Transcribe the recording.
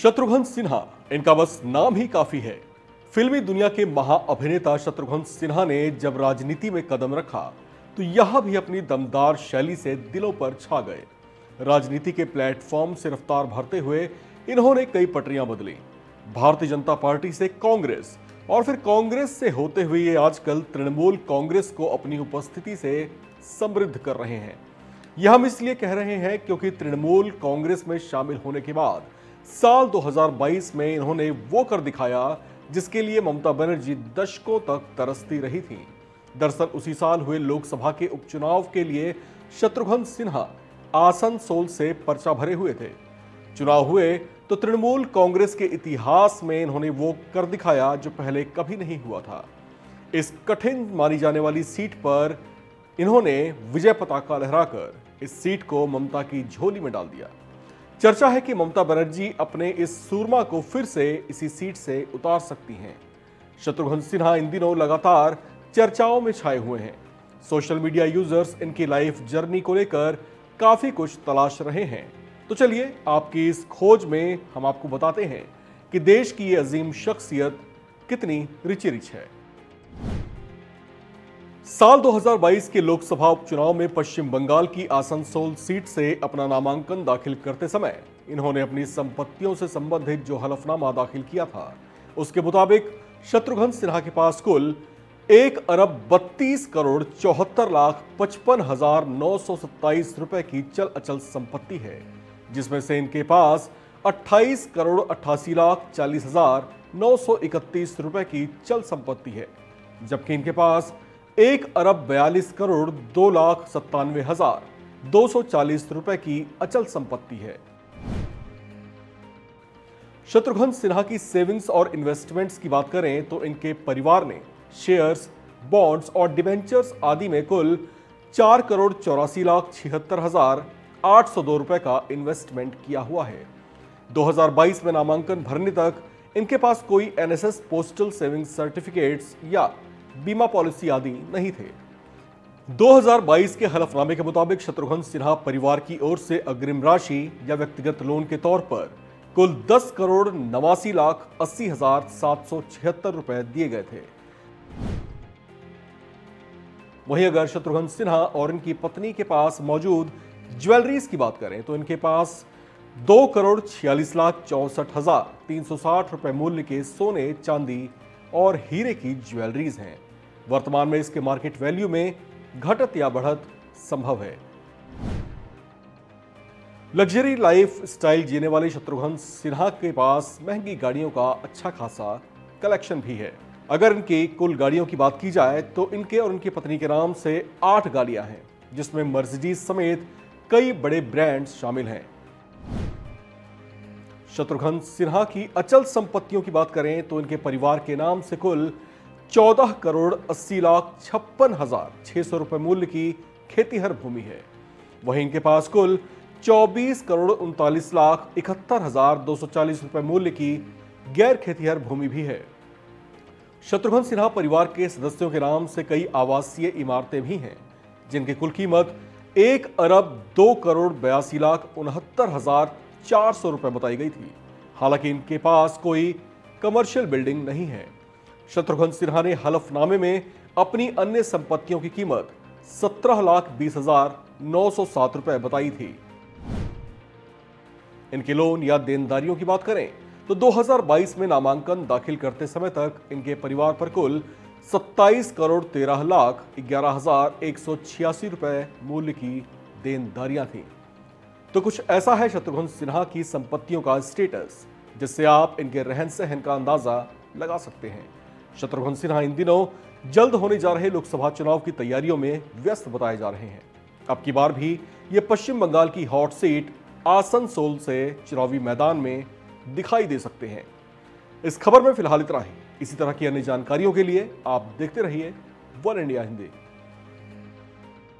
शत्रुघ्न सिन्हा, इनका बस नाम ही काफी है। फिल्मी दुनिया के महाअभिनेता शत्रुघ्न सिन्हा ने जब राजनीति में कदम रखा तो यहां भी अपनी दमदार शैली से दिलों पर छा गए। राजनीति के प्लेटफॉर्म से रफ्तार भरते हुए इन्होंने कई पटरियां बदली। भारतीय जनता पार्टी से कांग्रेस और फिर कांग्रेस से होते हुए ये आजकल तृणमूल कांग्रेस को अपनी उपस्थिति से समृद्ध कर रहे हैं। यह हम इसलिए कह रहे हैं क्योंकि तृणमूल कांग्रेस में शामिल होने के बाद साल 2022 में इन्होंने वो कर दिखाया जिसके लिए ममता बनर्जी दशकों तक तरसती रही थी। दरअसल उसी साल हुए लोकसभा के उपचुनाव के लिए शत्रुघ्न सिन्हा आसनसोल से पर्चा भरे हुए थे। चुनाव हुए तो तृणमूल कांग्रेस के इतिहास में इन्होंने वो कर दिखाया जो पहले कभी नहीं हुआ था। इस कठिन मानी जाने वाली सीट पर इन्होंने विजय पताका लहराकर इस सीट को ममता की झोली में डाल दिया। चर्चा है कि ममता बनर्जी अपने इस सूरमा को फिर से इसी सीट से उतार सकती हैं। शत्रुघ्न सिन्हा इन दिनों लगातार चर्चाओं में छाए हुए हैं। सोशल मीडिया यूजर्स इनकी लाइफ जर्नी को लेकर काफी कुछ तलाश रहे हैं। तो चलिए आपकी इस खोज में हम आपको बताते हैं कि देश की ये अजीम शख्सियत कितनी रिची रिच है। साल 2022 के लोकसभा उपचुनाव में पश्चिम बंगाल की आसनसोल सीट से अपना नामांकन दाखिल करते समय इन्होंने अपनी संपत्तियों से संबंधित जो हलफनामा दाखिल किया था उसके मुताबिक शत्रुघ्न सिन्हा के पास कुल 1,32,74,55,927 रुपए की चल अचल संपत्ति है, जिसमें से इनके पास 28,40,40,931 रुपए की चल संपत्ति है, जबकि इनके पास 1,42,02,97,240 रुपए की अचल संपत्ति है। शत्रुघ्न सिन्हा की सेविंग्स और इन्वेस्टमेंट्स की बात करें तो इनके परिवार ने शेयर्स, बॉन्ड्स और डिबेंचर्स आदि में कुल 4,84,76,802 रुपए का इन्वेस्टमेंट किया हुआ है। 2022 में नामांकन भरने तक इनके पास कोई एनएसएस पोस्टल सेविंग्स सर्टिफिकेट्स या बीमा पॉलिसी आदि नहीं थे। 2022 के हलफनामे के मुताबिक शत्रुघ्न सिन्हा परिवार की ओर से अग्रिम राशि या व्यक्तिगत लोन के तौर पर कुल 10,89,80,776 रुपए दिए गए थे। वहीं अगर शत्रुघ्न सिन्हा और इनकी पत्नी के पास मौजूद ज्वेलरीज की बात करें तो इनके पास 2,46,64,360 रुपए मूल्य के सोने, चांदी और हीरे की ज्वेलरीज हैं। वर्तमान में इसके मार्केट वैल्यू में घटत या बढ़त संभव है। लग्जरी लाइफ स्टाइल जीने वाले शत्रुघ्न सिन्हा के पास महंगी गाड़ियों का अच्छा खासा कलेक्शन भी है। अगर इनकी कुल गाड़ियों की बात की जाए तो इनके और इनकी पत्नी के नाम से 8 गाड़ियां हैं, जिसमें मर्सिडीज समेत कई बड़े ब्रांड्स शामिल हैं। शत्रुघ्न सिन्हा की अचल संपत्तियों की बात करें तो इनके परिवार के नाम से कुल 14,80,56,600 रुपए मूल्य की खेतीहर भूमि है। वहीं इनके पास कुल 24,39,71,240 रुपए मूल्य की गैर खेतीहर भूमि भी है। शत्रुघ्न सिन्हा परिवार के सदस्यों के नाम से कई आवासीय इमारतें भी हैं, जिनकी कुल कीमत 1,02,82,69,400 रुपए बताई गई थी। हालांकि इनके पास कोई कमर्शियल बिल्डिंग नहीं है। शत्रुघ्न सिन्हा ने हलफनामे में अपनी अन्य संपत्तियों की कीमत 17,20,907 रुपए बताई थी। इनके लोन या देनदारियों की बात करें तो 2022 में नामांकन दाखिल करते समय तक इनके परिवार पर कुल 27,13,11,186 रुपए मूल्य की देनदारियां थीं। तो कुछ ऐसा है शत्रुघ्न सिन्हा की संपत्तियों का स्टेटस, जिससे आप इनके रहन सहन का अंदाजा लगा सकते हैं। शत्रुघ्न सिन्हा इन दिनों जल्द होने जा रहे लोकसभा चुनाव की तैयारियों में व्यस्त बताए जा रहे हैं। अब की बार भी ये पश्चिम बंगाल की हॉट सीट आसनसोल से चुनावी मैदान में दिखाई दे सकते हैं। इस खबर में फिलहाल इतना ही। इसी तरह की अन्य जानकारियों के लिए आप देखते रहिए वन इंडिया हिंदी।